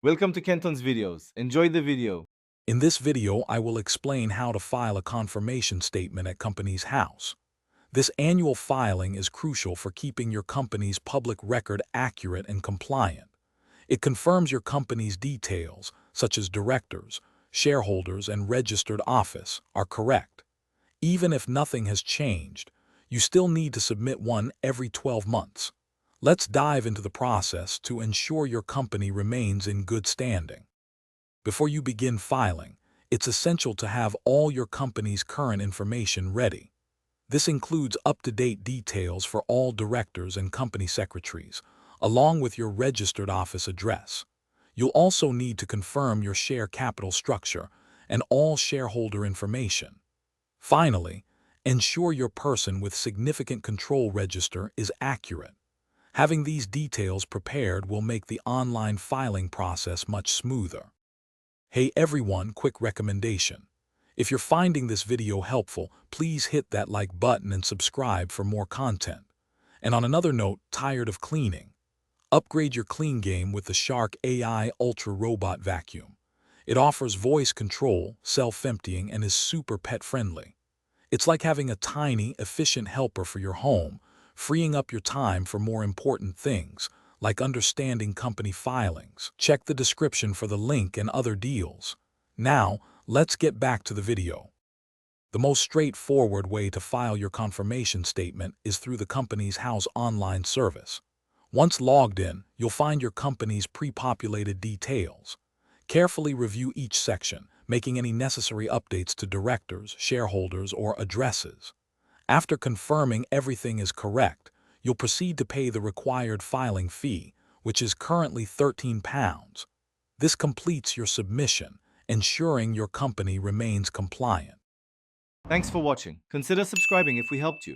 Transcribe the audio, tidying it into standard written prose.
Welcome to Kenton's videos. Enjoy the video. In this video, I will explain how to file a confirmation statement at Companies House. This annual filing is crucial for keeping your company's public record accurate and compliant. It confirms your company's details, such as directors, shareholders, and registered office, are correct. Even if nothing has changed, you still need to submit one every 12 months. Let's dive into the process to ensure your company remains in good standing. Before you begin filing, it's essential to have all your company's current information ready. This includes up-to-date details for all directors and company secretaries, along with your registered office address. You'll also need to confirm your share capital structure and all shareholder information. Finally, ensure your person with significant control register is accurate. Having these details prepared will make the online filing process much smoother. Hey everyone, quick recommendation. If you're finding this video helpful, please hit that like button and subscribe for more content. And on another note, tired of cleaning? Upgrade your clean game with the Shark AI Ultra Robot Vacuum. It offers voice control, self-emptying, and is super pet-friendly. It's like having a tiny, efficient helper for your home, freeing up your time for more important things, like understanding company filings. Check the description for the link and other deals. Now, let's get back to the video. The most straightforward way to file your confirmation statement is through the Companies House online service. Once logged in, you'll find your company's pre-populated details. Carefully review each section, making any necessary updates to directors, shareholders, or addresses. After confirming everything is correct, you'll proceed to pay the required filing fee, which is currently £13. This completes your submission, ensuring your company remains compliant. Thanks for watching. Consider subscribing if we helped you.